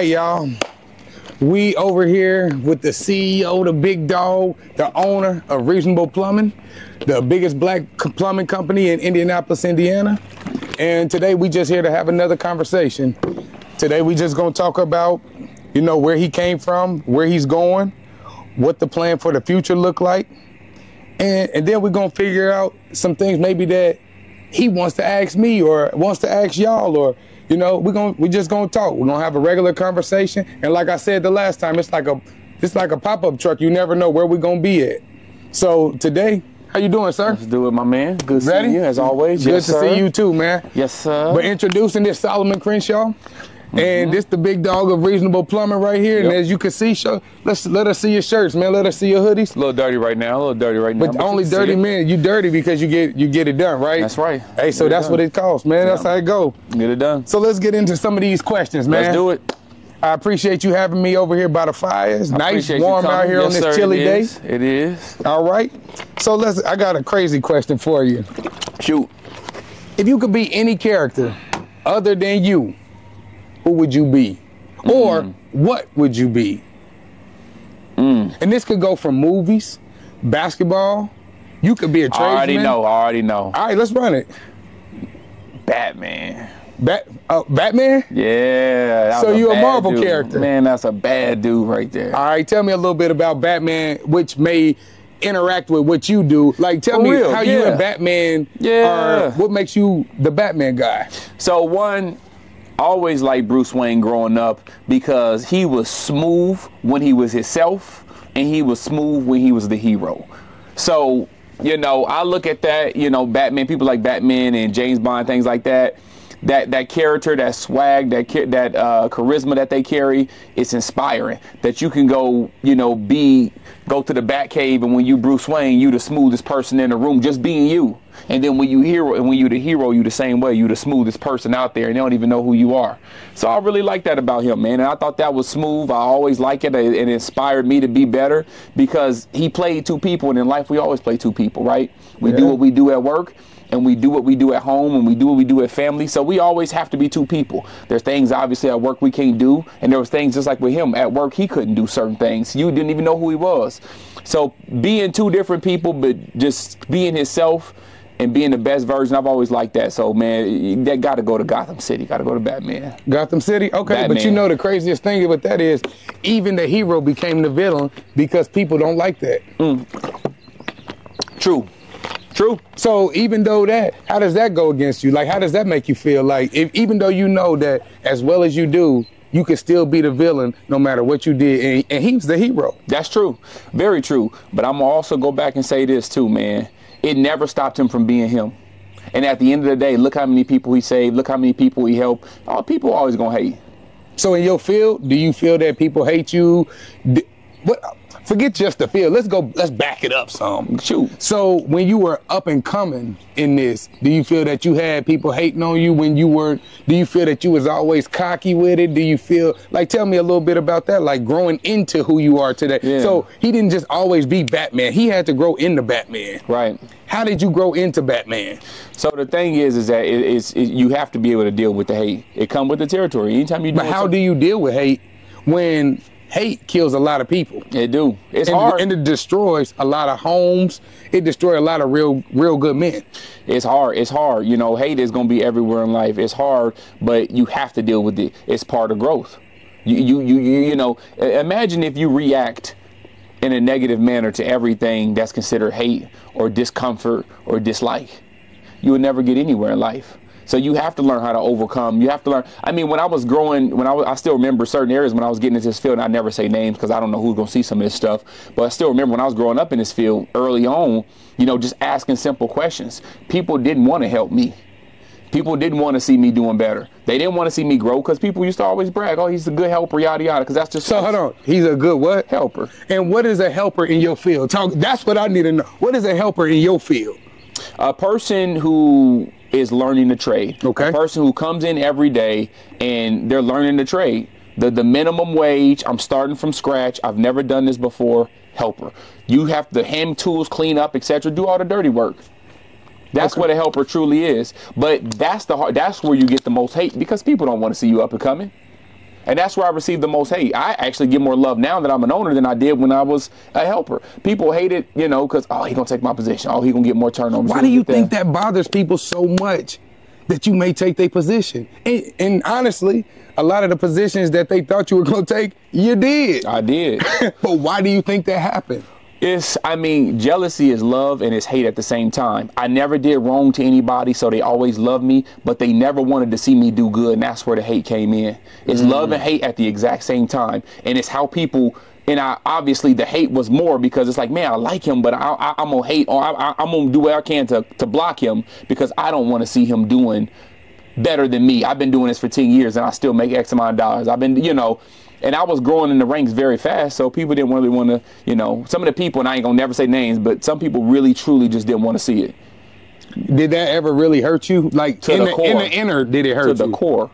right, y'all. We over here with the CEO, the big dog, the owner of Reasonable Plumbing, the biggest black plumbing company in Indianapolis, Indiana. And today we just here to have another conversation. Today we just gonna talk about, you know, where he came from, where he's going, what the plan for the future look like. And then we're gonna figure out some things maybe that he wants to ask me or wants to ask y'all, or you know, we just gonna talk. We're gonna have a regular conversation. And like I said the last time, it's like a pop-up truck. You never know where we're gonna be at. So today, how you doing, sir? Let's do it, my man. Good Ready? seeing you as always. Good yes, to see you too, man. Yes, sir. We're introducing this Solomon Crenshaw. And this the big dog of Reasonable Plumbing right here. Yep. And as you can see, let us see your shirts, man. Let us see your hoodies. A little dirty right now. But only dirty, man. You dirty because you get it done, right? That's right. Hey, so that's what it costs, man. That's how it go. Get it done. So let's get into some of these questions, man. Let's do it. I appreciate you having me over here by the fires. Nice, warm out here on this chilly day. It is. All right. So I got a crazy question for you. Shoot. If you could be any character other than you, who would you be? Or what would you be? And this could go from movies, basketball. You could be a tradesman. I already know. All right, let's run it. Batman. Batman? Yeah. So you a Marvel character? Man, that's a bad dude right there. All right, tell me a little bit about Batman, which may interact with what you do. Like, tell me how you and Batman are. What makes you the Batman guy? So one, I always liked Bruce Wayne growing up because he was smooth when he was himself and he was smooth when he was the hero. So, you know, I look at that, you know, Batman, people like Batman and James Bond, things like that. That character, that swag, that charisma that they carry, it's inspiring. That you can go, you know, go to the Batcave, and when you Bruce Wayne, you the smoothest person in the room, just being you. And then when you the hero, you the same way. You the smoothest person out there, and they don't even know who you are. So I really like that about him, man. And I thought that was smooth. I always like it. It inspired me to be better because he played two people, and in life we always play two people, right? We do what we do at work, and we do what we do at home, and we do what we do at family. So we always have to be two people. There's things obviously at work we can't do, and there was things just like with him at work, he couldn't do certain things. You didn't even know who he was. So being two different people, but just being himself and being the best version, I've always liked that. So man, that got to go to Gotham City, got to go to Batman. Gotham City? Okay, Batman. But you know the craziest thing with that is even the hero became the villain because people don't like that. True. So even though how does that go against you? Like, how does that make you feel? Like, even though you know that as well as you do, you can still be the villain no matter what you did, and he's the hero. That's true. Very true. But I'm gonna also go back and say this too, man. It never stopped him from being him. And at the end of the day, look how many people he saved, look how many people he helped. People are always gonna hate. So in your field, do you feel that people hate you? Forget just the field. Let's back it up some. Shoot. So when you were up and coming in this, do you feel that you had people hating on you when you weren't? Do you feel that you was always cocky with it? Do you feel like, tell me a little bit about that, like growing into who you are today. Yeah. So he didn't just always be Batman. He had to grow into Batman. Right. How did you grow into Batman? So the thing is that you have to be able to deal with the hate. It comes with the territory. Anytime you do. But how do you deal with hate when hate kills a lot of people? It do. It's hard. And it destroys a lot of homes. It destroys a lot of real good men. It's hard. It's hard. You know, hate is going to be everywhere in life. It's hard, but you have to deal with it. It's part of growth. You know, imagine if you react in a negative manner to everything that's considered hate or discomfort or dislike. You would never get anywhere in life. So you have to learn how to overcome. You have to learn. I mean, when I was growing, I still remember certain areas when I was getting into this field, and I never say names because I don't know who's going to see some of this stuff. But I still remember when I was growing up in this field early on, you know, just asking simple questions. People didn't want to help me. People didn't want to see me doing better. They didn't want to see me grow because people used to always brag, oh, he's a good helper, yada, yada, because that's just... So hold on. He's a good what? Helper. And what is a helper in your field? That's what I need to know. What is a helper in your field? A person who is learning the trade. Okay. A person who comes in every day and they're learning the trade. The minimum wage, I'm starting from scratch. I've never done this before. Helper. You have to hand tools, clean up, etc. Do all the dirty work. That's what a helper truly is. But that's where you get the most hate because people don't want to see you up and coming. And that's where I received the most hate. I actually get more love now that I'm an owner than I did when I was a helper. People hate it, you know, because, oh, he going to take my position. Oh, he going to get more turnovers. Why do you think that bothers people so much that you may take their position? And honestly, a lot of the positions that they thought you were going to take, you did. I did. But why do you think that happened? I mean, jealousy is love and it's hate at the same time. I never did wrong to anybody, so they always loved me, but they never wanted to see me do good, and that's where the hate came in. It's love and hate at the exact same time, and it's how people, and obviously the hate was more because it's like, man, I like him, but I'm going to hate, or I'm going to do what I can to block him because I don't want to see him doing better than me. I've been doing this for 10 years, and I still make X amount of dollars. I've been, you know, and I was growing in the ranks very fast, so people didn't really want to, you know, some of the people, and I ain't gonna never say names, but some people really, truly just didn't want to see it. Did that ever really hurt you? Like, to the core. In the inner, did it hurt you? To the core.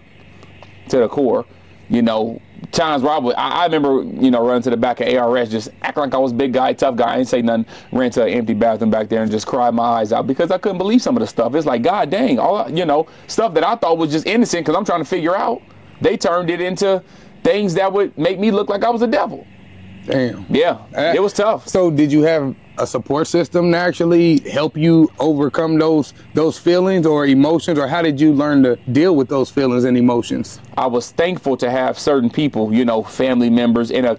To the core. You know, times where I remember, you know, running to the back of ARS, just acting like I was a big guy, tough guy. I didn't say nothing. Ran to an empty bathroom back there and just cried my eyes out because I couldn't believe some of the stuff. It's like, God dang, you know, stuff that I thought was just innocent because I'm trying to figure out. They turned it into things that would make me look like I was a devil. Damn. Yeah, it was tough. So did you have a support system to actually help you overcome those feelings or emotions, or how did you learn to deal with those feelings and emotions? I was thankful to have certain people, you know, family members, and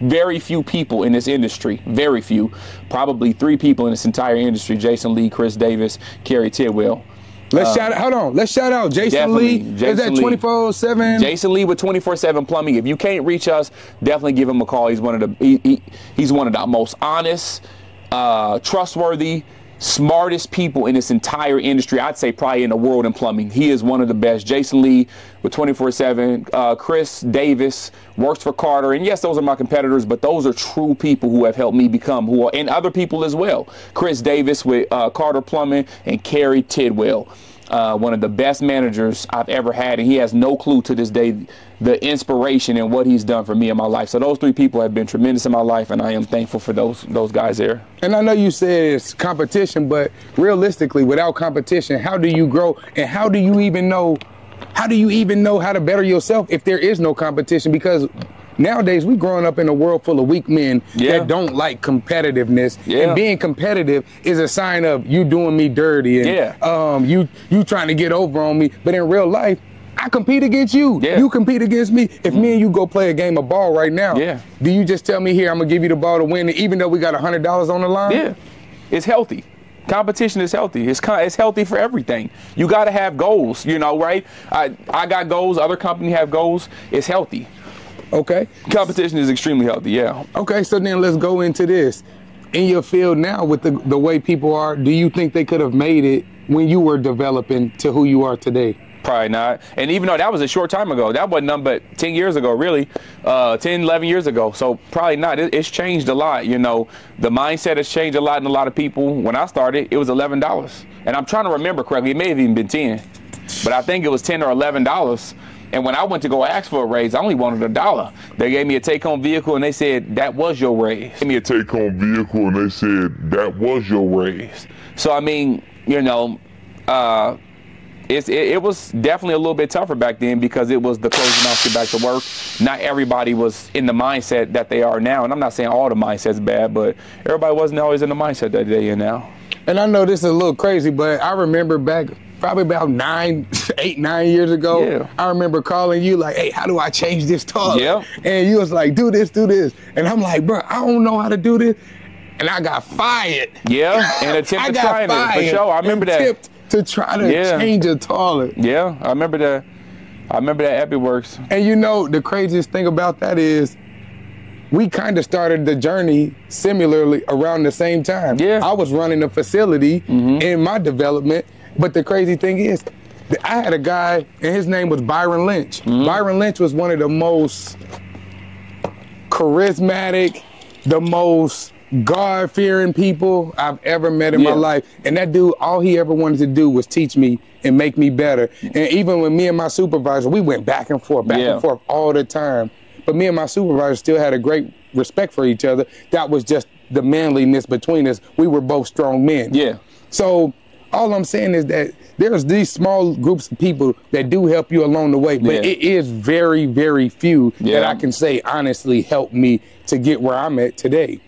very few people in this industry, very few, probably 3 people in this entire industry: Jason Lee, Chris Davis, Kerry Tidwell. Let's shout out Jason Lee. Is that 24/7? Jason Lee with 24/7 Plumbing. If you can't reach us, definitely give him a call. He's one of the he's one of the most honest, trustworthy, smartest people in this entire industry. I'd say probably in the world in plumbing. He is one of the best. Jason Lee with 24/7. Chris Davis works for Carter, and yes, those are my competitors, but those are true people who have helped me become and other people as well. Chris Davis with Carter Plumbing, and Kerry Tidwell, one of the best managers I've ever had, and he has no clue to this day the inspiration and what he's done for me in my life. So those 3 people have been tremendous in my life, and I am thankful for those guys there. And I know you said it's competition, but realistically, without competition, how do you grow, and how do you even know how to better yourself if there is no competition? Because nowadays we growing up in a world full of weak men that don't like competitiveness, and being competitive is a sign of you doing me dirty, and you trying to get over on me. But in real life, I compete against you. You compete against me. If me and you go play a game of ball right now, do you just tell me, here, I'm gonna give you the ball to win, even though we got $100 on the line? Yeah, it's healthy. Competition is healthy. It's healthy for everything. You got to have goals, you know, right? I got goals. Other companies have goals. It's healthy. Okay. Competition is extremely healthy, yeah. Okay, so then let's go into this. In your field now, with the way people are, do you think they could have made it when you were developing to who you are today? Probably not. And even though that was a short time ago, that wasn't nothing but 10 years ago, really, 10, 11 years ago. So probably not. It's changed a lot. You know, the mindset has changed a lot in a lot of people. When I started, it was $11. And I'm trying to remember correctly. It may have even been 10, but I think it was $10 or $11. And when I went to go ask for a raise, I only wanted $1. They gave me a take-home vehicle, and they said, that was your raise. They gave me a take-home vehicle, and they said, that was your raise. So, I mean, you know, it was definitely a little bit tougher back then because it was the closing out, get back to work. Not everybody was in the mindset that they are now. And I'm not saying all the mindset's bad, but everybody wasn't always in the mindset that they're in now. And I know this is a little crazy, but I remember back probably about 8, 9 years ago, I remember calling you like, hey, how do I change this toilet? And you was like, do this. And I'm like, bro, I don't know how to do this. And I got fired. And attempted trying it, for sure. I remember that. To try to change a toilet. I remember that. I remember that EpiWorks. And you know, the craziest thing about that is we kind of started the journey similarly around the same time. I was running a facility in my development, but the crazy thing is, I had a guy, and his name was Byron Lynch. Byron Lynch was one of the most charismatic, the most God-fearing people I've ever met in my life. And that dude, all he ever wanted to do was teach me and make me better. And even when me and my supervisor, we went back and forth all the time. But me and my supervisor still had a great respect for each other. That was just the manliness between us. We were both strong men. So all I'm saying is that there's these small groups of people that do help you along the way, but it is very, very few that I can say honestly helped me to get where I'm at today.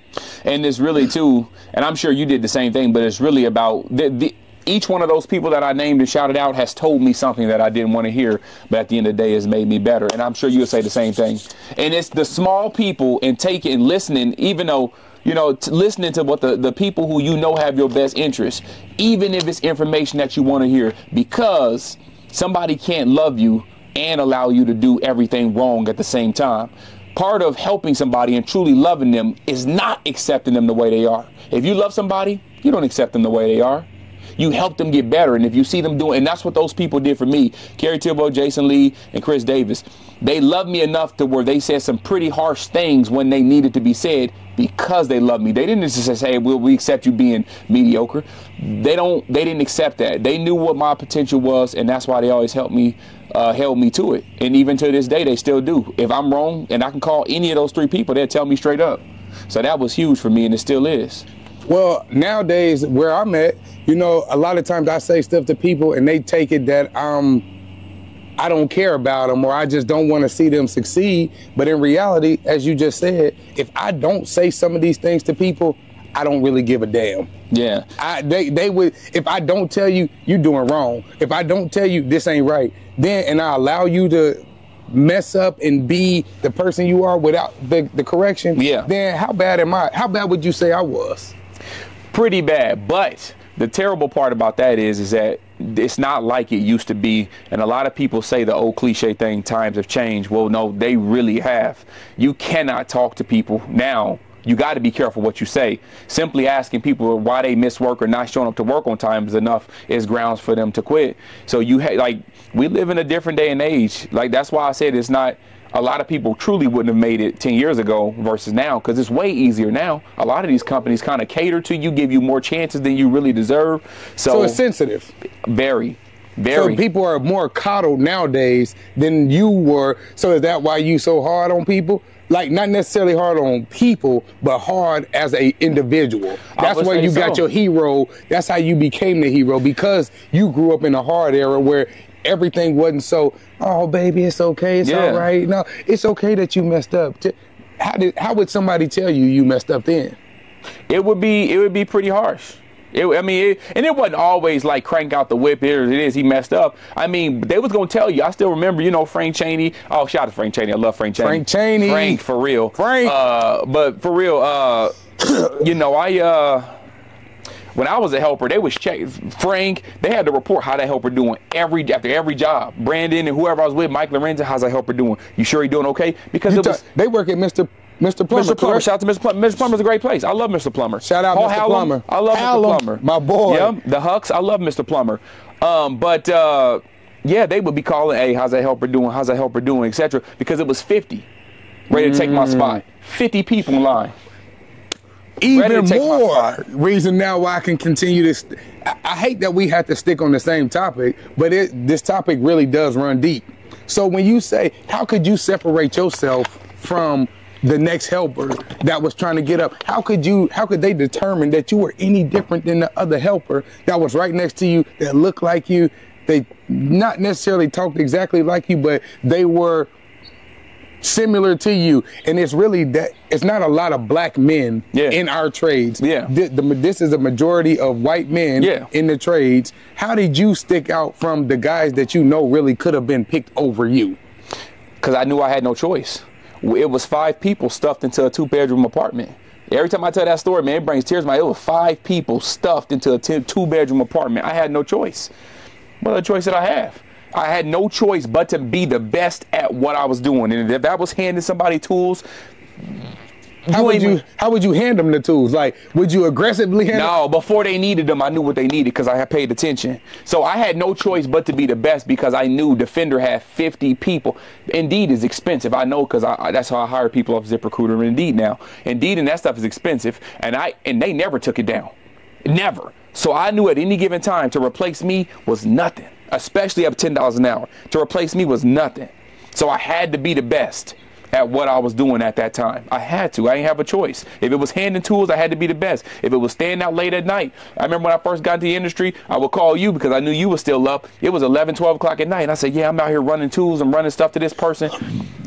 And it's really too, and I'm sure you did the same thing, but it's really about each one of those people that I named and shouted out has told me something that I didn't want to hear, but at the end of the day has made me better. And I'm sure you'll say the same thing. And it's the small people and taking and listening, even though, you know, listening to what the people who you know have your best interest, even if it's information that you want to hear, because somebody can't love you and allow you to do everything wrong at the same time. Part of helping somebody and truly loving them is not accepting them the way they are. If you love somebody, you don't accept them the way they are. You help them get better. And if you see them doing, and that's what those people did for me, Kerry Tilbo, Jason Lee, and Chris Davis, they loved me enough to where they said some pretty harsh things when they needed to be said because they love me. They didn't just say, hey, we accept you being mediocre. They didn't accept that. They knew what my potential was, and that's why they always held me to it. And even to this day, they still do. If I'm wrong, and I can call any of those three people, they'll tell me straight up. So that was huge for me, and it still is. Well, nowadays, where I'm at, you know, a lot of times I say stuff to people and they take it that I don't care about them or I just don't want to see them succeed. But in reality, as you just said, if I don't say some of these things to people, I don't really give a damn. Yeah. They would, if I don't tell you you're doing wrong, if I don't tell you this ain't right, then, and I allow you to mess up and be the person you are without the correction, then how bad am I? How bad would you say I was? Pretty bad. But the terrible part about that is that it's not like it used to be. And a lot of people say the old cliche thing, times have changed. Well, no, they really have. You cannot talk to people now. You got to be careful what you say. Simply asking people why they miss work or not showing up to work on time is enough is grounds for them to quit. So we live in a different day and age. Like, that's why I said it's not, a lot of people truly wouldn't have made it 10 years ago versus now, because it's way easier now. A lot of these companies kind of cater to you, give you more chances than you really deserve. So it's sensitive. Very. So people are more coddled nowadays than you were. So is that why you so hard on people? Like, not necessarily hard on people, but hard as a individual. That's where you got your hero. That's how you became the hero, because you grew up in a hard era where everything wasn't so, oh, baby, it's okay, it's all right. No, it's okay that you messed up. How would somebody tell you messed up then? It would be pretty harsh. And it wasn't always like crank out the whip, here it is, he messed up. I mean, they was going to tell you. I still remember, you know, Frank Chaney. Oh, shout out to Frank Chaney. I love Frank Chaney. Frank Chaney. Frank, for real. Frank. But for real, you know, when I was a helper, they was check Frank. They had to report how that helper doing after every job. Brandon and whoever I was with, Mike Lorenzo, how's that helper doing? You sure he doing okay? Because they work at Mr. Plummer. Mr. Plummer, shout out to Mr. Plummer. Mr. Plummer's a great place. I love Mr. Plummer. Shout out Paul Mr. Hallam, Plummer. I love Mr. Plummer. My boy. Yeah, the Hucks. I love Mr. Plummer. Yeah, they would be calling, hey, how's that helper doing? How's that helper doing? Etc. Because it was 50 ready to take my spot. 50 people in line. Even more reason now why I can continue this. I hate that we have to stick on the same topic, but this topic really does run deep. So when you say, how could you separate yourself from the next helper that was trying to get up? How could they determine that you were any different than the other helper that was right next to you, that looked like you? They not necessarily talked exactly like you, but they were similar to you. And it's really that it's not a lot of black men in our trades. This is a majority of white men in the trades. How did you stick out from the guys that you know really could have been picked over you? Because I knew I had no choice. It was 5 people stuffed into a 2-bedroom apartment. Every time I tell that story, man, it brings tears to my eyes. It was 5 people stuffed into a 2-bedroom apartment. I had no choice. What other choice did I have? I had no choice but to be the best at what I was doing. And if that was handing somebody tools, how would you hand them the tools? Like, would you aggressively hand them? No, before they needed them, I knew what they needed because I had paid attention. So I had no choice but to be the best because I knew Defender had 50 people. Indeed is expensive. I know because that's how I hire people off ZipRecruiter and Indeed now. Indeed and that stuff is expensive, and they never took it down. Never. So I knew at any given time to replace me was nothing, especially up $10 an hour. To replace me was nothing. So I had to be the best. at what I was doing at that time. I had to. I didn't have a choice. If it was handing tools, I had to be the best. If it was staying out late at night, I remember when I first got into the industry, I would call you because I knew you were still up. It was 11, 12 o'clock at night. And I said, yeah, I'm out here running tools and running stuff to this person.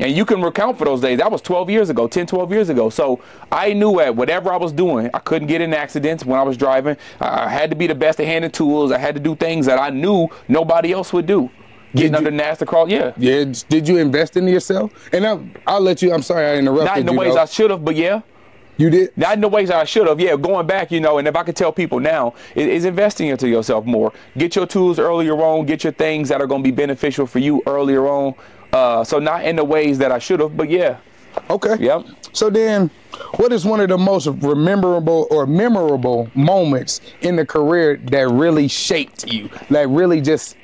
And you can recount for those days. That was 12 years ago, 10, 12 years ago. So I knew at whatever I was doing, I couldn't get in accidents when I was driving. I had to be the best at handing tools. I had to do things that I knew nobody else would do. Getting under NASTA crawl, yeah. Yeah, did you invest in yourself? And I'll let you, I'm sorry I interrupted you. Not in the ways I should have, but yeah. You did? Not in the ways I should have, yeah. Going back, you know, and if I could tell people now, is investing into yourself more. Get your tools earlier on. Get your things that are going to be beneficial for you earlier on. So not in the ways that I should have, but yeah. Okay. Yep. So then, what is one of the most memorable moments in the career that really shaped you? Like really just...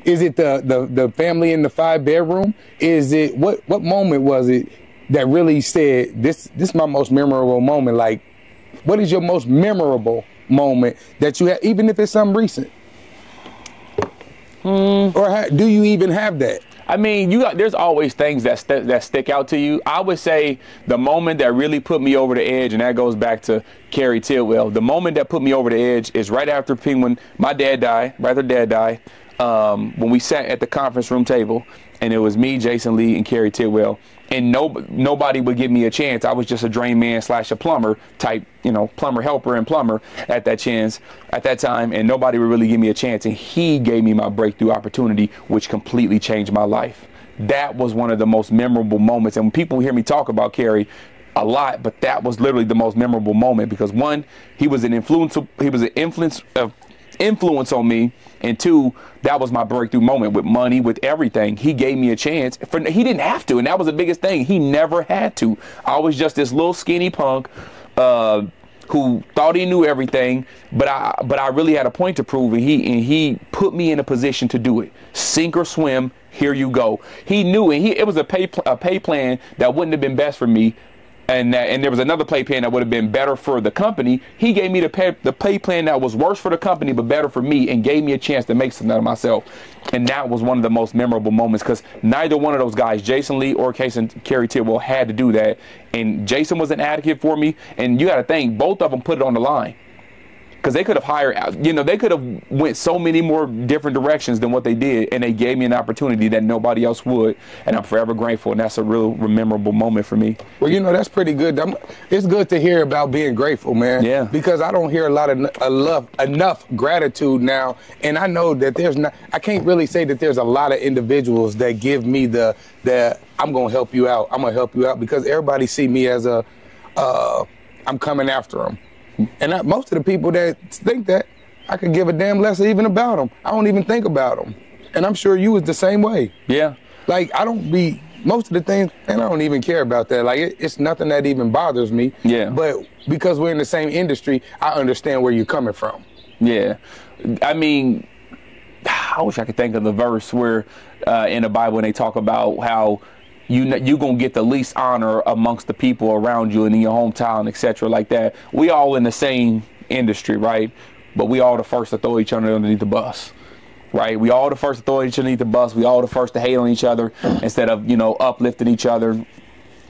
Is it the family in the 5-bedroom? Is it what moment was it that really said this is my most memorable moment? Like, what is your most memorable moment that you have, even if it's something recent? Or do you even have that? I mean, there's always things that stick out to you. I would say the moment that really put me over the edge, and that goes back to Carrie Tidwell. The moment that put me over the edge is right after when my dad died. When we sat at the conference room table, and it was me, Jason Lee, and Carrie Tidwell, and nobody would give me a chance. I was just a drain man / a plumber type, you know, plumber helper and plumber at that time, and nobody would really give me a chance. And he gave me my breakthrough opportunity, which completely changed my life. That was one of the most memorable moments. And when people hear me talk about Carrie a lot, but that was literally the most memorable moment because one, he was an influence on me, and two, that was my breakthrough moment with money, with everything. He gave me a chance. He didn't have to, and that was the biggest thing. He never had to. I was just this little skinny punk who thought he knew everything, but I really had a point to prove, and he put me in a position to do it. Sink or swim, here you go. He knew, and it was a pay plan that wouldn't have been best for me. And there was another pay plan that would have been better for the company. He gave me the pay plan that was worse for the company but better for me, and gave me a chance to make something out of myself. And that was one of the most memorable moments because neither one of those guys, Jason Lee or Carrie Tidwell, had to do that. And Jason was an advocate for me. And you got to think, both of them put it on the line. Because they could have hired, you know, they could have went so many more different directions than what they did, and they gave me an opportunity that nobody else would, and I'm forever grateful, and that's a real memorable moment for me. Well, you know, that's pretty good. It's good to hear about being grateful, man. Yeah. Because I don't hear a lot of enough gratitude now, and I know that I can't really say that there's a lot of individuals that give me the I'm gonna help you out, because everybody see me as I'm coming after them. And most of the people that think that, I could give a damn less even about them. I don't even think about them. And I'm sure you was the same way. Yeah. Like, most of the things, and I don't even care about that. Like, it's nothing that even bothers me. Yeah. But because we're in the same industry, I understand where you're coming from. Yeah. I mean, I wish I could think of the verse where in the Bible when they talk about how you're going to get the least honor amongst the people around you and in your hometown, etc. like that. We all in the same industry, right? But we all the first to throw each other underneath the bus, right? We all the first to throw each other underneath the bus. We all the first to hate on each other instead of, you know, uplifting each other.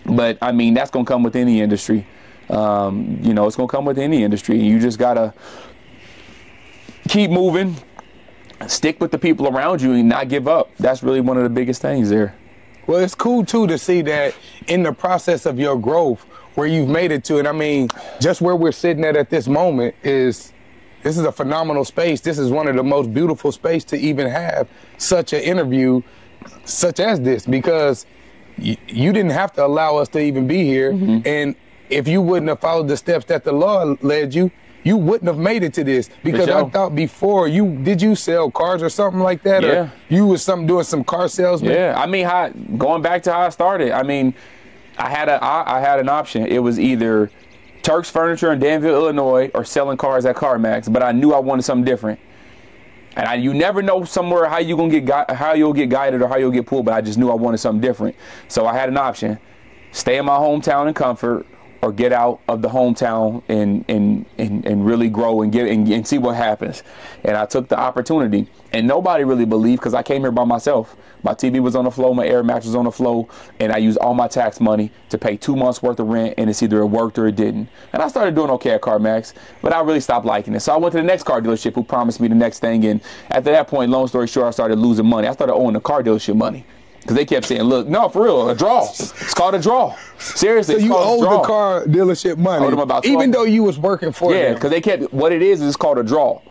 But, I mean, that's going to come with any industry. You know, it's going to come with any industry. You just got to keep moving, stick with the people around you, and not give up. That's really one of the biggest things there. Well, it's cool, too, to see that in the process of your growth, where you've made it to, and I mean, just where we're sitting at this moment this is a phenomenal space. This is one of the most beautiful space to even have such an interview such as this, because you didn't have to allow us to even be here. Mm-hmm. And if you wouldn't have followed the steps that the Lord led you, you wouldn't have made it to this. Because I thought before, did you sell cars or something like that? Yeah. Or you was doing some car salesman? Yeah, I mean, going back to how I started, I mean, I had an option. It was either Turk's Furniture in Danville, Illinois, or selling cars at CarMax, but I knew I wanted something different. And you never know somewhere how you'll get guided or how you'll get pulled, but I just knew I wanted something different. So I had an option: stay in my hometown in comfort, or get out of the hometown and really grow and get and see what happens. And I took the opportunity, and nobody really believed, because I came here by myself. My TV was on the floor, my air mattress was on the floor, and I used all my tax money to pay 2 months worth of rent, and it's either it worked or it didn't. And I started doing okay at CarMax, but I really stopped liking it. So I went to the next car dealership who promised me the next thing, and after that point, long story short, I started losing money. I started owing the car dealership money. Because they kept saying, look, no, for real, a draw. It's called a draw. Seriously, so it's you called a draw. owed the car dealership money, Owed them about 12. even though you was working for them. Yeah, because they kept, what it is it's called a draw.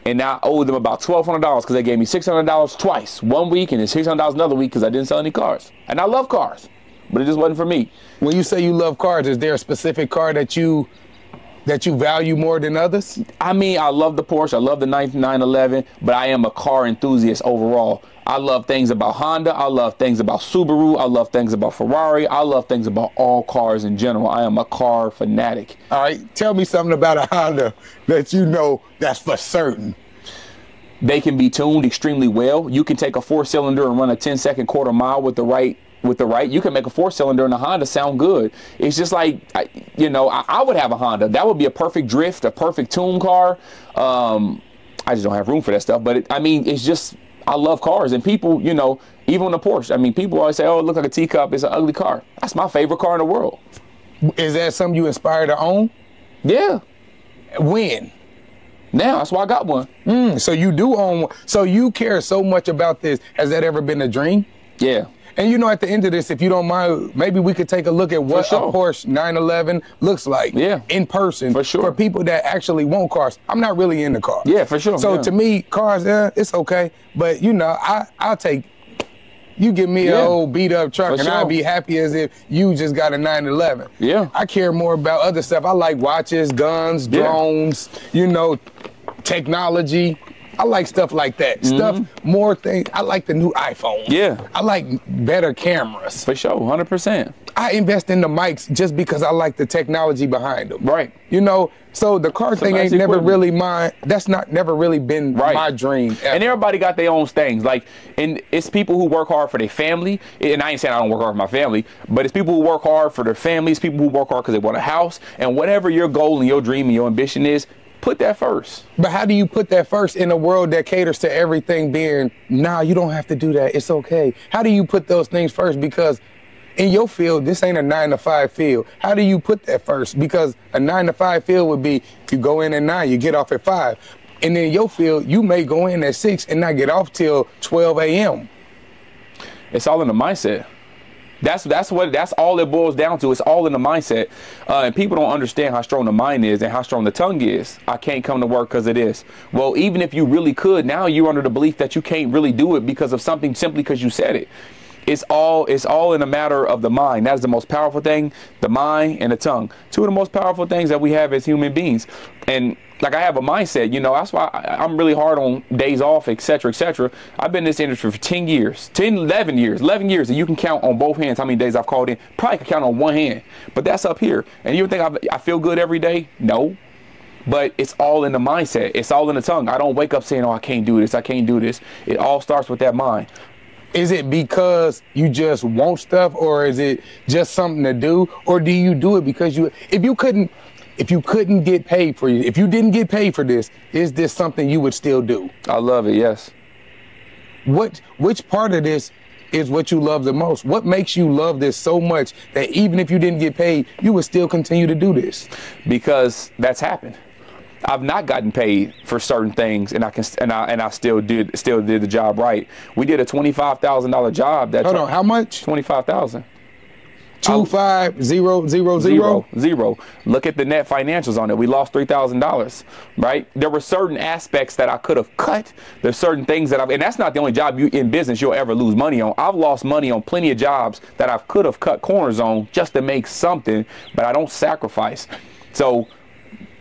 And now I owe them about $1,200 because they gave me $600 twice, 1 week, and then $600 another week because I didn't sell any cars. And I love cars, but it just wasn't for me. When you say you love cars, is there a specific car that you value more than others? I mean, I love the Porsche, I love the 911, but I am a car enthusiast overall. I love things about Honda, I love things about Subaru, I love things about Ferrari, I love things about all cars in general. I am a car fanatic. All right, tell me something about a Honda that you know that's for certain. They can be tuned extremely well. You can take a 4-cylinder and run a 10-second quarter mile with the right. You can make a 4-cylinder in a Honda sound good. It's just like, I would have a Honda. That would be a perfect drift, a perfect tune car. I just don't have room for that stuff. But it's just, I love cars. And people, even on the Porsche, people always say, oh, it looks like a teacup. It's an ugly car. That's my favorite car in the world. Is that something you inspire to own? Yeah. When? Now, that's why I got one. So you do own one. So you care so much about this. Has that ever been a dream? Yeah. And at the end of this, if you don't mind, maybe we could take a look at what a Porsche 911 looks like in person. For sure. For people that actually want cars. I'm not really into cars. Yeah, for sure. So to me, cars, it's okay. But, I'll take, you give me an old beat up truck and I'll be happy as if you just got a 911. Yeah. I care more about other stuff. I like watches, guns, drones, technology. I like stuff like that. More things. I like the new iPhone. Yeah. I like better cameras. For sure, 100%. I invest in the mics just because I like the technology behind them. Right. So the car thing ain't never really mine. That's never really been my dream. Ever. And everybody got their own things. And it's people who work hard for their family. And I ain't saying I don't work hard for my family, but it's people who work hard for their families, people who work hard because they want a house. And whatever your goal and your dream and your ambition is, put that first. But how do you put that first in a world that caters to everything being, nah, you don't have to do that. It's okay. How do you put those things first? Because in your field, this ain't a 9-to-5 field. How do you put that first? Because a 9-to-5 field would be, you go in at 9, you get off at 5. And in your field, you may go in at 6 and not get off till 12 a.m. It's all in the mindset. That's all it boils down to. It's all in the mindset. And people don't understand how strong the mind is and how strong the tongue is. I can't come to work because of this. Well, even if you really could, now you're under the belief that you can't really do it because of something simply because you said it. It's all in a matter of the mind. That is the most powerful thing, the mind and the tongue. Two of the most powerful things that we have as human beings. And like I have a mindset, that's why I'm really hard on days off, et cetera, et cetera. I've been in this industry for 10 years, 11 years, and you can count on both hands how many days I've called in. Probably can count on one hand, but that's up here. And you think I feel good every day? No. But it's all in the mindset. It's all in the tongue. I don't wake up saying, oh, I can't do this. I can't do this. It all starts with that mind. Is it because you just want stuff, or is it just something to do? Or do you do it because if you couldn't get paid for it, if you didn't get paid for this, is this something you would still do? I love it, yes. Which part of this is what you love the most? What makes you love this so much that even if you didn't get paid, you would still continue to do this? Because that's happened. I've not gotten paid for certain things, and I still did the job right. We did a $25,000 job. Hold on, how much? 25,000. 25000. Look at the net financials on it. We lost $3,000, right? There were certain aspects that I could have cut. There's certain things that and that's not the only job in business you'll ever lose money on. I've lost money on plenty of jobs that I could have cut corners on just to make something, but I don't sacrifice. So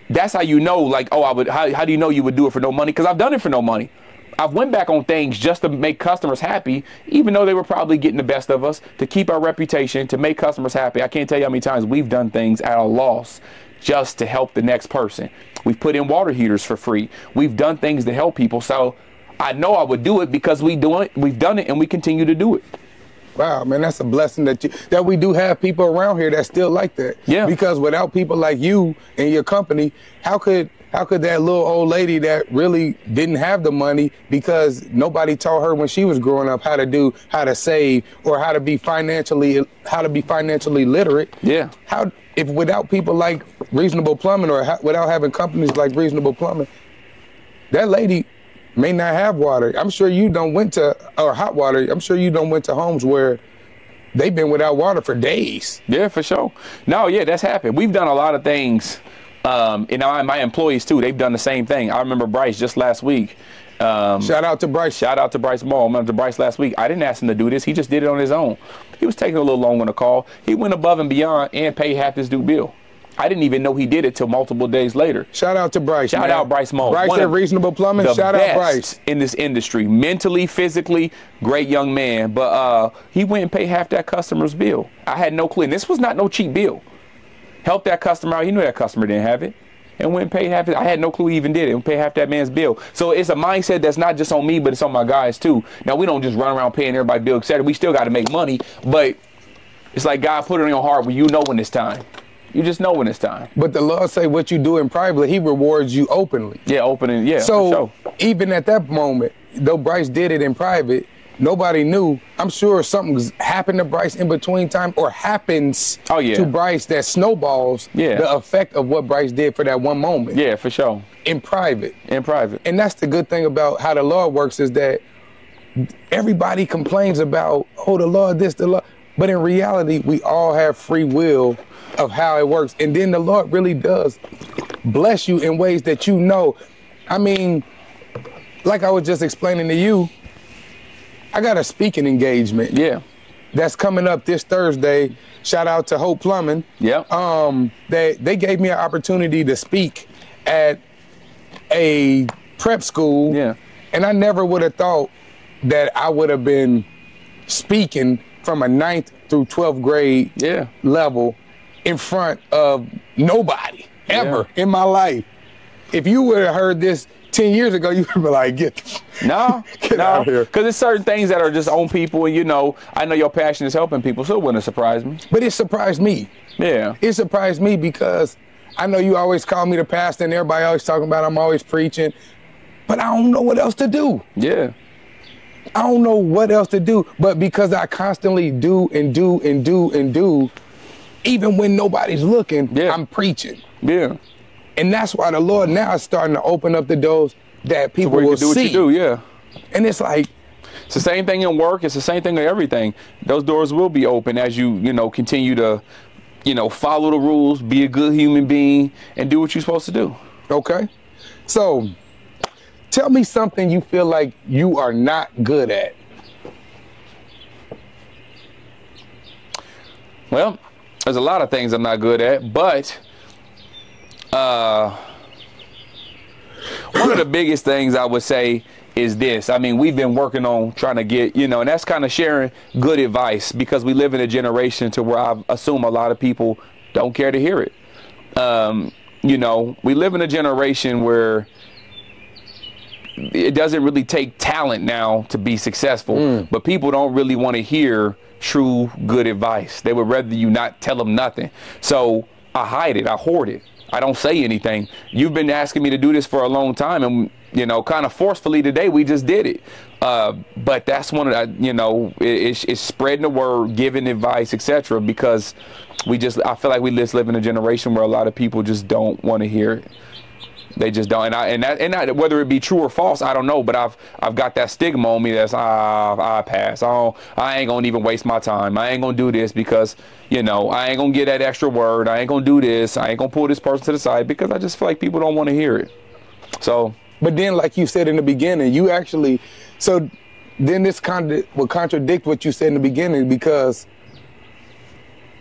that's how you know, how do you know you would do it for no money? Because I've done it for no money. I've went back on things just to make customers happy, even though they were probably getting the best of us, to keep our reputation, to make customers happy. I can't tell you how many times we've done things at a loss just to help the next person. We've put in water heaters for free. We've done things to help people. So I know I would do it because we've done it and we continue to do it. Wow, man, that's a blessing that we do have people around here that still like that. Yeah. Because without people like you and your company, how could that little old lady that really didn't have the money because nobody taught her when she was growing up how to save or how to be financially literate? Yeah. If without people like Reasonable Plumbing or without having companies like Reasonable Plumbing, that lady may not have water. I'm sure you don't went to, or hot water. I'm sure you don't went to homes where they've been without water for days. Yeah, for sure. No, yeah, that's happened. We've done a lot of things. And my employees too, they've done the same thing. I remember Bryce just last week. Shout out to Bryce. Shout out to Bryce Ball. I remember Bryce last week. I didn't ask him to do this. He just did it on his own. He was taking a little long on the call. He went above and beyond and paid half his due bill. I didn't even know he did it till multiple days later. Shout out to Bryce. Shout out Bryce Moe. Bryce at Reasonable Plumbing. Shout out Bryce. In this industry, mentally, physically, great young man. But he went and paid half that customer's bill. I had no clue. And this was not no cheap bill. Helped that customer out. He knew that customer didn't have it. And went and paid half it. I had no clue he even did it. And paid half that man's bill. So it's a mindset that's not just on me, but it's on my guys too. Now we don't just run around paying everybody bill, etc. We still got to make money, but it's like God put it in your heart when you know when it's time. You just know when it's time. But the Lord say what you do in private, he rewards you openly. Yeah, opening, yeah. So even at that moment, though Bryce did it in private, nobody knew. I'm sure something's happened to Bryce in between time or happens to Bryce that snowballs the effect of what Bryce did for that one moment. Yeah, for sure. In private. In private. And that's the good thing about how the Lord works is that everybody complains about, oh, the Lord this, the Lord. But in reality, we all have free will of how it works. And then the Lord really does bless you in ways that you know. I mean, like I was just explaining to you, I got a speaking engagement. Yeah. That's coming up this Thursday. Shout out to Hope Plumbing. Yeah. They gave me an opportunity to speak at a prep school. Yeah. And I never would have thought that I would have been speaking from a 9th through 12th grade level in front of nobody ever in my life. If you would have heard this 10 years ago, you would be like, get out of here. Because there's certain things that are just on people, and you know, I know your passion is helping people, so it wouldn't surprise me. But it surprised me. Yeah. It surprised me because I know you always call me the pastor and everybody always talking about I'm always preaching, but I don't know what else to do. Yeah. I don't know what else to do, but because I constantly do and do and do and do, even when nobody's looking, I'm preaching. Yeah. And that's why the Lord now is starting to open up the doors that people will see. What you do, yeah. And it's like, it's the same thing in work. It's the same thing in everything. Those doors will be open as you continue to, follow the rules, be a good human being, and do what you're supposed to do. Okay. So, tell me something you feel like you are not good at. Well, there's a lot of things I'm not good at, but one of the biggest things I would say is this. I mean, we've been working on trying to get, and that's kind of sharing good advice because we live in a generation to where I assume a lot of people don't care to hear it. We live in a generation where it doesn't really take talent now to be successful, but people don't really want to hear true good advice. They would rather you not tell them nothing. So I hide it. I hoard it. I don't say anything. You've been asking me to do this for a long time, and kind of forcefully today we just did it. But that's one of the, it's spreading the word, giving advice, etc. Because I feel like we just live in a generation where a lot of people just don't want to hear it. They just don't, and whether it be true or false, I don't know. But I've got that stigma on me that's I pass. I ain't gonna even waste my time. I ain't gonna do this because I ain't gonna get that extra word. I ain't gonna do this. I ain't gonna pull this person to the side because I just feel like people don't want to hear it. So, but then, like you said in the beginning, you actually then this would contradict what you said in the beginning because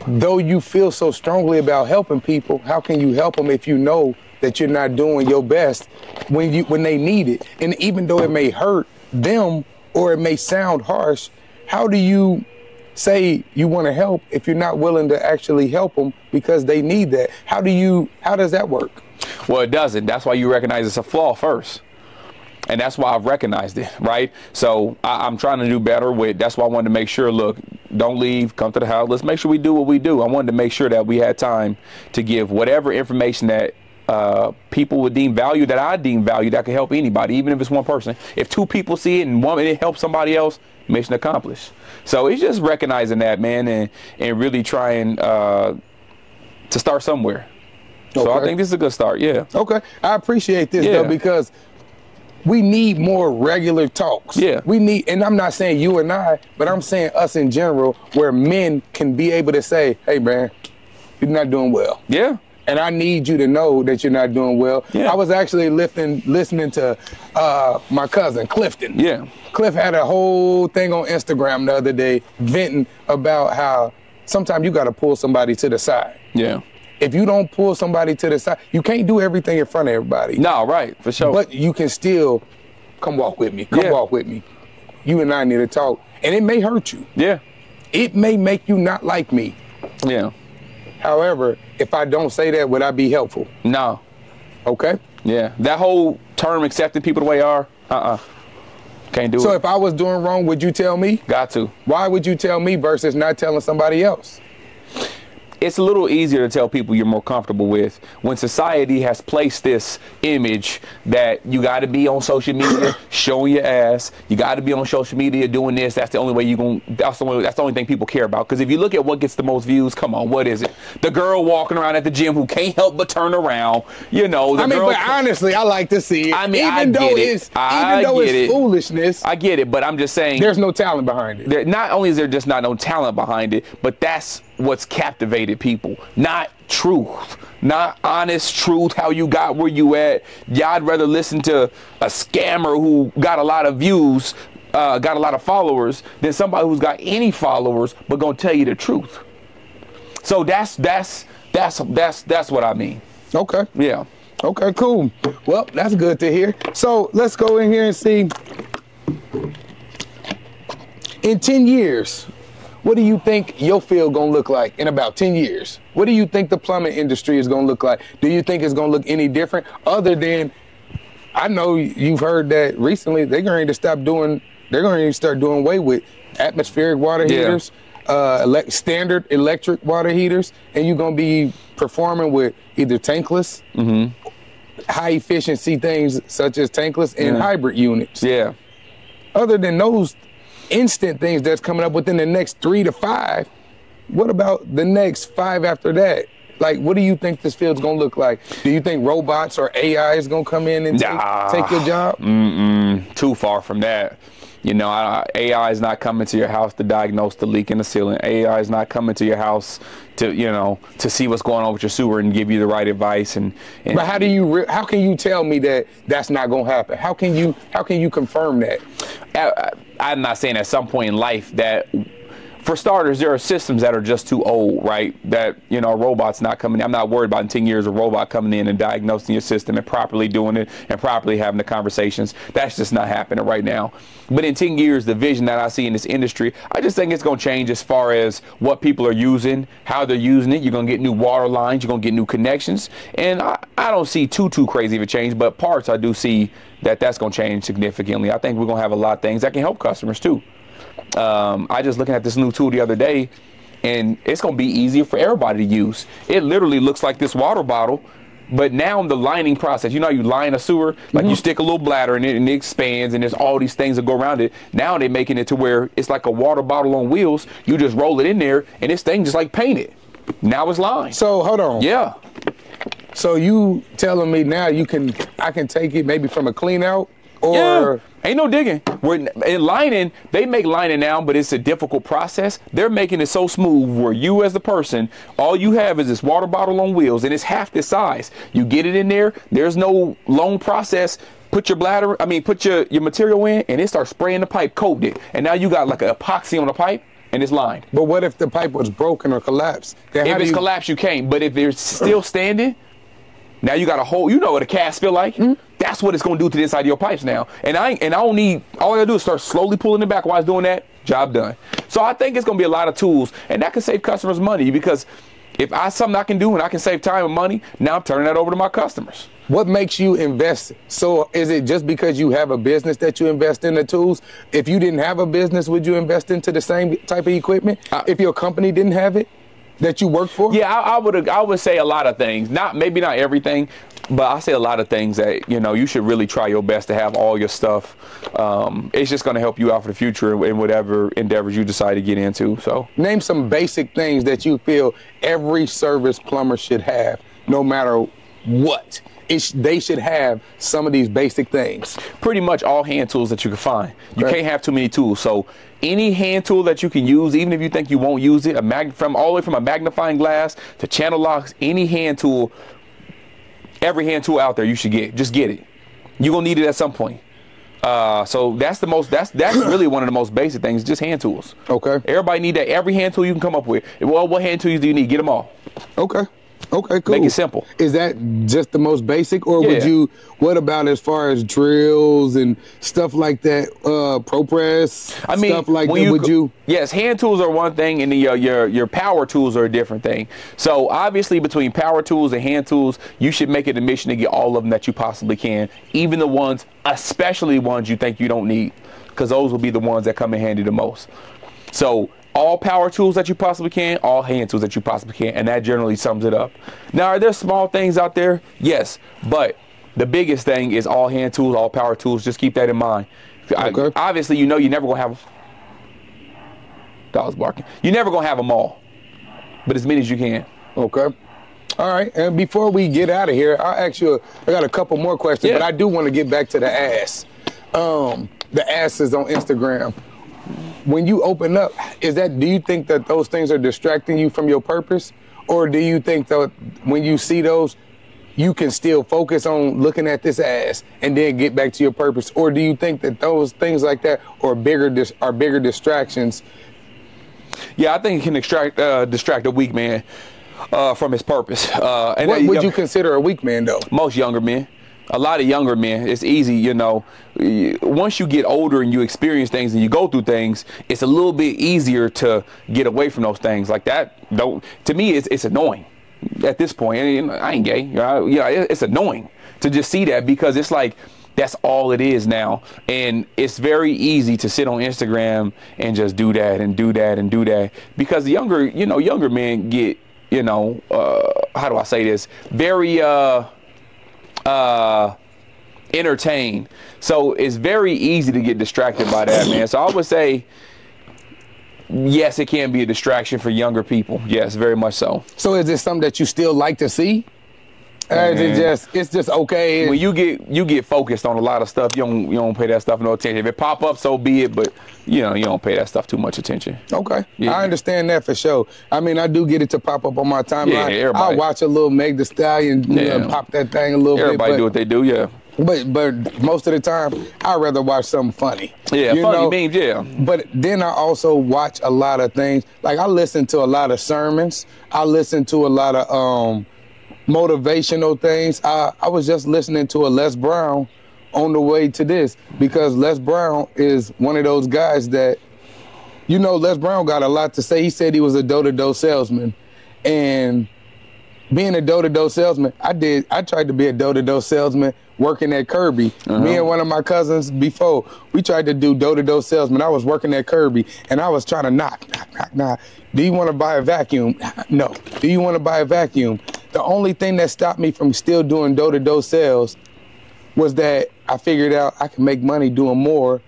though you feel so strongly about helping people, how can you help them if you know that you're not doing your best when they need it? And even though it may hurt them or it may sound harsh, how do you say you want to help if you're not willing to actually help them because they need that? How does that work? Well, it doesn't. That's why you recognize it's a flaw first. And that's why I've recognized it, right? So I'm trying to do better that's why I wanted to make sure, look, don't leave, come to the house. Let's make sure we do what we do. I wanted to make sure that we had time to give whatever information that people would deem value, that I deem value, that could help anybody, even if it's one person. If 2 people see it and it helps somebody else, mission accomplished. So it's just recognizing that, man, and really trying to start somewhere. So I think this is a good start. Yeah. Okay. I appreciate this Yeah. though, because we need more regular talks. Yeah. We need, and I'm not saying you and I, but I'm saying us in general, where men can be able to say, hey man, you're not doing well. Yeah. And I need you to know that you're not doing well. Yeah. I was actually listening to my cousin, Clifton. Yeah. Cliff had a whole thing on Instagram the other day venting about how sometimes you got to pull somebody to the side. Yeah. If you don't pull somebody to the side, you can't do everything in front of everybody. No, right, for sure. But you can still come walk with me. Come Yeah. walk with me. You and I need to talk. And it may hurt you. Yeah. It may make you not like me. Yeah. However, if I don't say that, would I be helpful? No. Okay? Yeah. That whole term accepting people the way they are, can't do So it. if I was doing wrong, would you tell me? Got to. Why would you tell me versus not telling somebody else? It's a little easier to tell people you're more comfortable with when society has placed this image that you got to be on social media showing your ass. You got to be on social media doing this. That's the only way you're going. That's the only thing people care about. Because if you look at what gets the most views, come on, what is it? The girl walking around at the gym who can't help but turn around. You know, the girl. But honestly, I like to see it. I mean, even though it's foolishness, I get it, but I'm just saying there's no talent behind it. Not only is there just not no talent behind it, but that's what's captivated people. Not truth, not honest truth, how you got where you at. Yeah, I'd rather listen to a scammer who got a lot of views, got a lot of followers, than somebody who's got any followers but gonna tell you the truth. So that's what I mean. Okay. Yeah. Okay, cool. Well, that's good to hear. So let's go in here and see. In 10 years, what do you think your field gonna look like in about 10 years? What do you think the plumbing industry is gonna look like? Do you think it's gonna look any different other than, I know you've heard that recently they're going to start doing away with atmospheric water heaters, standard electric water heaters, and you're gonna be performing with either tankless, high efficiency things such as tankless and hybrid units. Yeah. Other than those instant things that's coming up within the next 3 to 5, what about the next 5 after that? Like, what do you think this field's gonna look like? Do you think robots or AI is gonna come in and take your job? Too far from that. You know, AI is not coming to your house to diagnose the leak in the ceiling. AI is not coming to your house to, you know, to see what's going on with your sewer and give you the right advice. But how can you tell me that that's not gonna happen? How can you confirm that? I'm not saying at some point in life that, for starters, there are systems that are just too old, right? That, you know, a robot's not coming in. I'm not worried about in 10 years a robot coming in and diagnosing your system and properly doing it and properly having the conversations. That's just not happening right now. But in 10 years, the vision that I see in this industry, I just think it's going to change as far as what people are using, how they're using it. You're going to get new water lines. You're going to get new connections. And I don't see too crazy of a change, but parts I do see that's going to change significantly. I think we're going to have a lot of things that can help customers too. I just looking at this new tool the other day, and it's going to be easier for everybody to use. It literally looks like this water bottle, but now in the lining process, you know, you line a sewer, like you stick a little bladder in it and it expands, and there's all these things that go around it. Now they're making it to where it's like a water bottle on wheels. You just roll it in there, and this thing just like painted. Now it's lined. So hold on. Yeah. So you telling me now I can take it maybe from a clean out? Or yeah, ain't no digging. In lining, they make lining now, but it's a difficult process. They're making it so smooth where you as the person, all you have is this water bottle on wheels, and it's half the size. You get it in there. There's no long process. Put your your material in, and it starts spraying the pipe, coat it, and now you got like an epoxy on the pipe, and it's lined. But what if the pipe was broken or collapsed? Then if it's collapsed, you can't. But if it's still standing, now you got a hole. You know what a cast feel like? That's what it's going to do to the inside of your pipes now. And I don't need, all I got to do is start slowly pulling it back while it's doing that. Job done. So I think it's going to be a lot of tools, and that can save customers money, because if something I can do and I can save time and money, now I'm turning that over to my customers. What makes you invest? So is it just because you have a business that you invest in the tools? If you didn't have a business, would you invest into the same type of equipment? If your company didn't have it that you work for? Yeah, I would say a lot of things. Maybe not everything, but I say a lot of things that, you know, you should really try your best to have all your stuff. It's just going to help you out for the future in whatever endeavors you decide to get into. So name some basic things that you feel every service plumber should have, no matter what. They should have some of these basic things. Pretty much all hand tools that you can find. You can't have too many tools. So any hand tool that you can use, even if you think you won't use it, from all the way from a magnifying glass to channel locks, any hand tool, every hand tool out there you should get. Just get it. You're gonna need it at some point. So that's really one of the most basic things, just hand tools. Okay. Everybody need that. Every hand tool you can come up with. Well, what hand tools do you need? Get them all. Okay. Okay, cool. Make it simple. Is that just the most basic, or what about as far as drills and stuff like that, ProPress, stuff like that, Yes, hand tools are one thing, and your power tools are a different thing. So obviously between power tools and hand tools, you should make it a mission to get all of them that you possibly can, even the ones, especially ones you think you don't need, because those will be the ones that come in handy the most. So all power tools that you possibly can, all hand tools that you possibly can, and that generally sums it up. Now, are there small things out there? Yes, but the biggest thing is all hand tools, all power tools. Just keep that in mind. Okay. Obviously, you know you're never going to have... Dogs barking. You're never going to have them all, but as many as you can. Okay. All right, and before we get out of here, I got a couple more questions, but I do want to get back to the ass. The asses on Instagram. When you open up, do you think that those things are distracting you from your purpose? Or do you think that when you see those, you can still focus on looking at this ass and then get back to your purpose? Or do you think that those things like that are bigger distractions? Yeah, I think it can distract a weak man from his purpose. And what would you consider a weak man, though? Most younger men. A lot of younger men, it's easy, you know, once you get older and you experience things and you go through things, it's a little bit easier to get away from those things like that. To me, it's annoying at this point. And I ain't gay. It's annoying to just see that, because it's like, that's all it is now. And it's very easy to sit on Instagram and just do that and do that and do that, because the younger men get, how do I say this? Very, entertained. So it's very easy to get distracted by that, man. So I would say, yes, it can be a distraction for younger people. Yes, very much so. So is this something that you still like to see? It's just okay? When you get focused on a lot of stuff, you don't pay that stuff no attention. If it pop up, so be it, but you don't pay that stuff too much attention. Okay. Yeah. I understand that for sure. I mean, I do get it to pop up on my timeline. Yeah, I watch a little Meg Thee Stallion pop that thing a little bit. Everybody do what they do, yeah. But most of the time, I'd rather watch something funny. Yeah, funny memes, yeah. But then I also watch a lot of things. Like, I listen to a lot of sermons. I listen to a lot of motivational things. I was just listening to a Les Brown on the way to this, because Les Brown is one of those guys that, Les Brown got a lot to say. He said he was a door-to-door salesman. And being a door-to-door salesman, I tried to be a door-to-door salesman working at Kirby. Me and one of my cousins before, we tried to do door-to-door salesman. I was working at Kirby, and I was trying to knock. Do you want to buy a vacuum? No. Do you want to buy a vacuum? The only thing that stopped me from still doing door-to-door sales was that I figured out I can make money doing more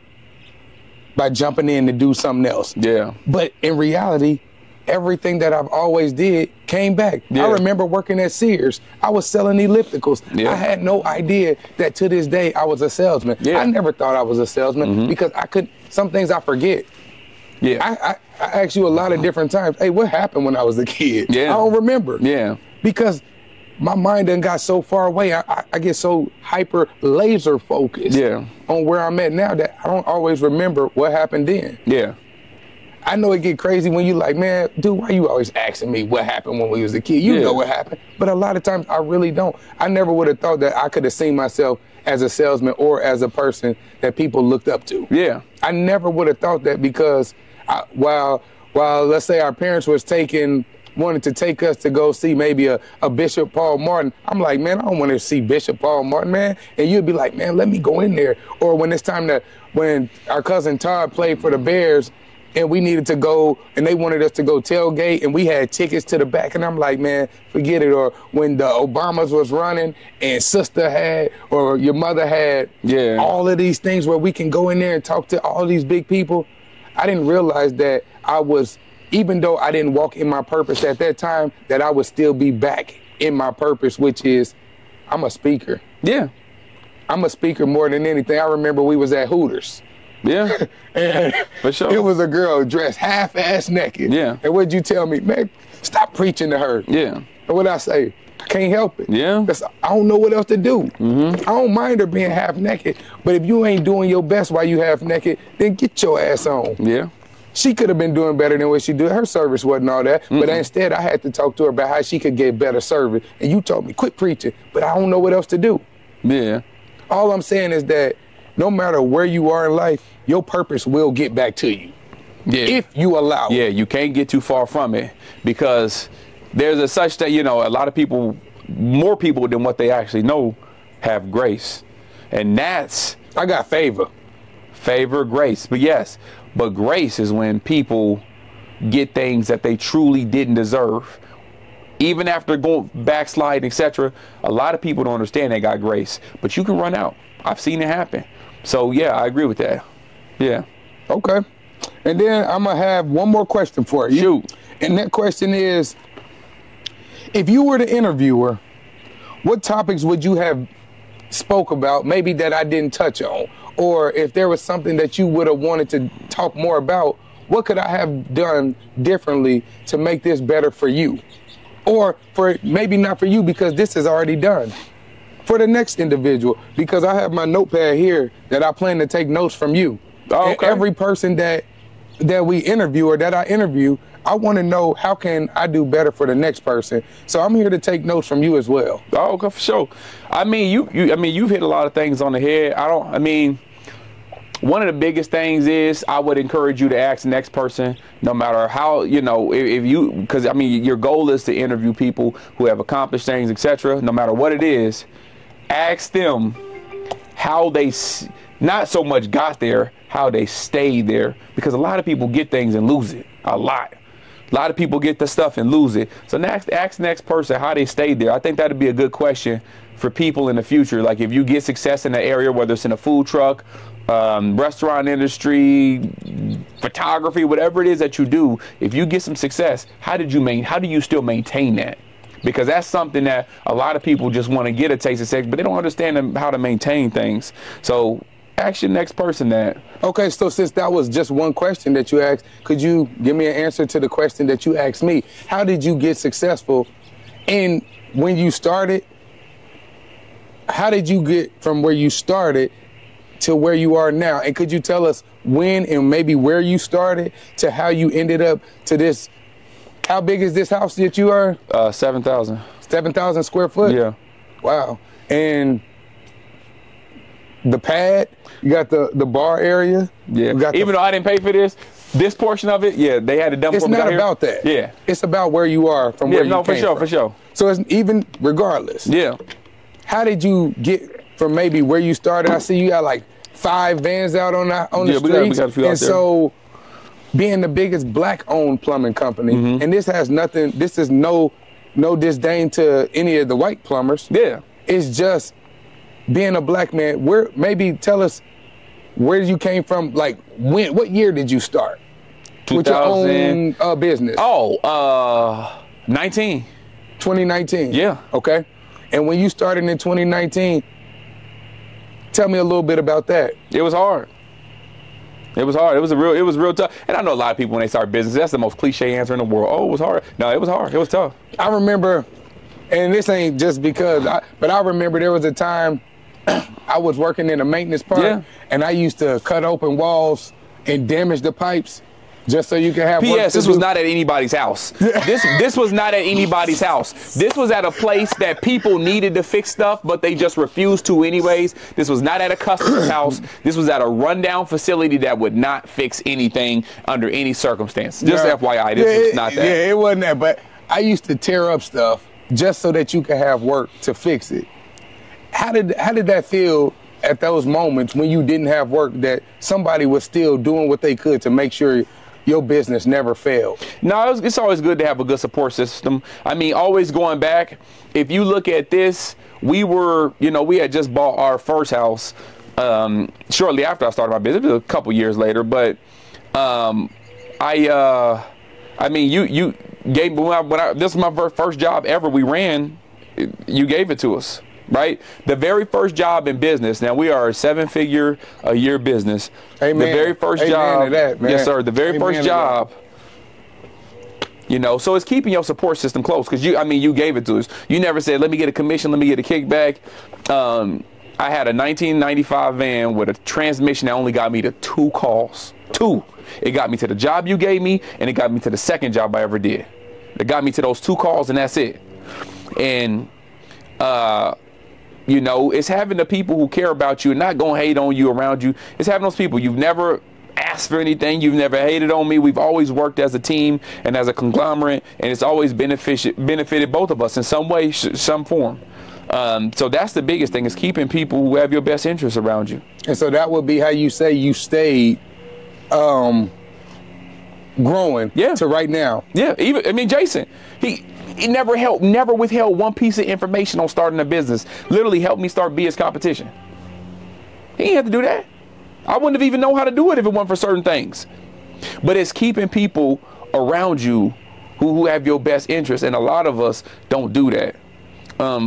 by jumping in to do something else. Yeah. But in reality, everything that I've always did came back. Yeah. I remember working at Sears. I was selling ellipticals. Yeah. I had no idea that to this day I was a salesman. Yeah. I never thought I was a salesman because some things I forget. Yeah. I asked you a lot of different times, hey, what happened when I was a kid? Yeah. I don't remember. Yeah. Because my mind done got so far away. I get so hyper laser focused on where I'm at now that I don't always remember what happened then. Yeah. I know it get crazy when you like, man, dude, why you always asking me what happened when we was a kid? You know what happened. But a lot of times I really don't. I never would have thought that I could have seen myself as a salesman or as a person that people looked up to. Yeah. I never would have thought that, because while let's say our parents was taking wanted to take us to go see maybe a Bishop Paul Martin. I'm like, man, I don't want to see Bishop Paul Martin, man. And you'd be like, man, let me go in there. Or when it's time when our cousin Todd played for the Bears, and we needed to go, and they wanted us to go tailgate, and we had tickets to the back, and I'm like, man, forget it. Or when the Obamas was running, and sister had, or your mother had, all of these things where we can go in there and talk to all these big people. I didn't realize that even though I didn't walk in my purpose at that time, that I would still be back in my purpose, which is I'm a speaker. Yeah. I'm a speaker more than anything. I remember we was at Hooters. Yeah, and for sure. It was a girl dressed half-ass naked. Yeah. And what'd you tell me? Man, stop preaching to her. Yeah. And what'd I say? I can't help it. Yeah. I don't know what else to do. Mm-hmm. I don't mind her being half naked, but if you ain't doing your best while you half naked, then get your ass on. Yeah. She could have been doing better than what she did. Her service wasn't all that, but instead I had to talk to her about how she could get better service. And you told me, quit preaching, but I don't know what else to do. Yeah. All I'm saying is that no matter where you are in life, your purpose will get back to you. Yeah. If you allow it. Yeah, you can't get too far from it, because there's a such that, a lot of people, more people than what they actually know, have grace. And that's... I got favor. Favor, grace. But grace is when people get things that they truly didn't deserve. Even after going backslide, etc., a lot of people don't understand they got grace. But you can run out. I've seen it happen. So, yeah, I agree with that. Yeah. Okay. And then I'm going to have one more question for you. Shoot. And that question is, if you were the interviewer, what topics would you have spoke about, maybe that I didn't touch on? Or if there was something that you would have wanted to talk more about, what could I have done differently to make this better for you? Or for maybe not for you, because this is already done. For the next individual, because I have my notepad here that I plan to take notes from you. Oh, okay. Every person that we interview or that I interview, I want to know how can I do better for the next person. So I'm here to take notes from you as well. Oh, okay, for sure. I mean, you've hit a lot of things on the head. One of the biggest things is I would encourage you to ask the next person, no matter how, because your goal is to interview people who have accomplished things, etc. No matter what it is, ask them how they not so much got there, how they stayed there. Because a lot of people get things and lose it. A lot of people get the stuff and lose it. So ask the next person how they stayed there. I think that'd be a good question for people in the future. Like if you get success in an area, whether it's in a food truck, restaurant industry, photography, whatever it is that you do, if you get some success, how do you still maintain that? Because that's something that a lot of people just want to get a taste of sex, but they don't understand how to maintain things. So ask your next person that. Okay, so since that was just one question that you asked, could you give me an answer to the question that you asked me? How did you get successful? And when you started, how did you get from where you started to where you are now? And could you tell us when and maybe where you started to how you ended up to this? How big is this house that you are? 7,000. 7,000 square foot? Yeah. Wow. And the pad, you got the bar area? Yeah. Even though I didn't pay for this portion of it, yeah, they had to dump. It's not about that. Yeah. It's about where you are from where you came from. For sure. So it's even regardless. Yeah. How did you get from maybe where you started? I see you got like 5 vans out on the streets. We got a few out there. So being the biggest black-owned plumbing company, and this has nothing, this is no disdain to any of the white plumbers. Yeah. It's just being a black man. Maybe tell us where you came from, like what year did you start with your own business? 19. 2019. Yeah. Okay. And when you started in 2019, tell me a little bit about that. It was hard. It was hard. It was real tough. And I know a lot of people when they start business, that's the most cliche answer in the world. Oh, it was hard. No, it was hard. It was tough. I remember, and this ain't just because, but I remember there was a time I was working in a maintenance park, and I used to cut open walls and damage the pipes just so you can have. P.S. This was not at anybody's house. This was not at anybody's house. This was at a place that people needed to fix stuff, but they just refused to anyways. This was not at a customer's house. This was at a rundown facility that would not fix anything under any circumstance. Just FYI, this was not that. Yeah, it wasn't that, but I used to tear up stuff just so that you could have work to fix it. How did that feel at those moments when you didn't have work, that somebody was still doing what they could to make sure your business never failed? No, it's always good to have a good support system. I mean, always going back, if you look at this, we were, you know, we had just bought our first house shortly after I started my business. It was a couple years later, but I mean, you gave me, this is my first job ever we ran, you gave it to us. Right? The very first job in business. Now we are a 7-figure-a-year business. Amen. The very first Amen job. to that, man. Yes, sir. The very Amen first job. You know, so it's keeping your support system close, because you gave it to us. You never said, let me get a commission, let me get a kickback. I had a 1995 van with a transmission that only got me to 2 calls. 2. It got me to the job you gave me, and it got me to the second job I ever did. It got me to those 2 calls, and that's it. And you know, it's having the people who care about you and not gonna hate on you around you. It's having those people. You've never asked for anything. You've never hated on me. We've always worked as a team and as a conglomerate, and it's always benefited both of us in some way, some form. So that's the biggest thing, is keeping people who have your best interests around you. And so that would be how you say you stayed growing to right now. Yeah, even, I mean, Jason, he never withheld one piece of information on starting a business. Literally helped me start Bia's competition. He didn't have to do that. I wouldn't have even known how to do it if it weren't for certain things. But it's keeping people around you who have your best interests, and a lot of us don't do that.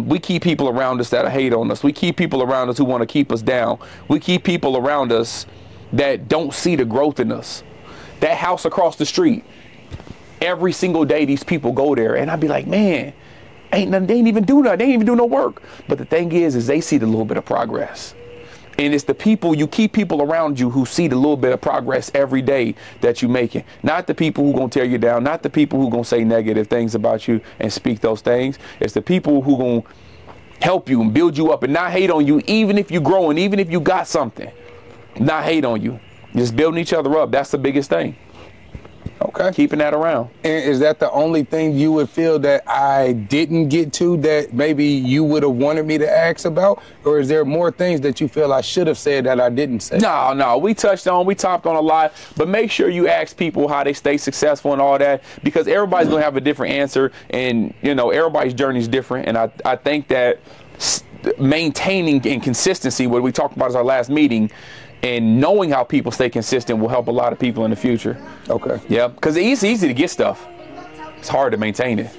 We keep people around us that hate on us. We keep people around us who want to keep us down. We keep people around us that don't see the growth in us. That house across the street, every single day these people go there, and I'd be like, man, ain't nothing, they ain't even do nothing, they ain't even do no work. But the thing is they see the little bit of progress. And it's the people, you keep people around you who see the little bit of progress every day that you're making. Not the people who gonna tear you down, not the people who gonna say negative things about you and speak those things. It's the people who gonna help you and build you up and not hate on you, even if you're growing, even if you got something. Not hate on you. Just building each other up. That's the biggest thing. Okay. Keeping that around. And is that the only thing you would feel that I didn't get to, that maybe you would have wanted me to ask about? Or is there more things that you feel I should have said that I didn't say? No, we topped on a lot, but make sure you ask people how they stay successful and all that, because everybody's going to have a different answer, and, you know, everybody's journey is different. And I think that maintaining and consistency, what we talked about as our last meeting, and knowing how people stay consistent will help a lot of people in the future. Okay. Yeah, because it's easy to get stuff. It's hard to maintain it.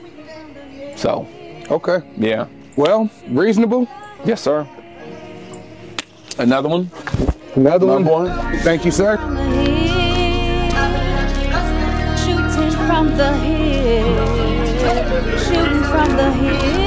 So. Okay. Yeah. Well, reasonable. Yes, sir. Another one. Another one. Thank you, sir. Shooting from the hill. Shooting from the hill.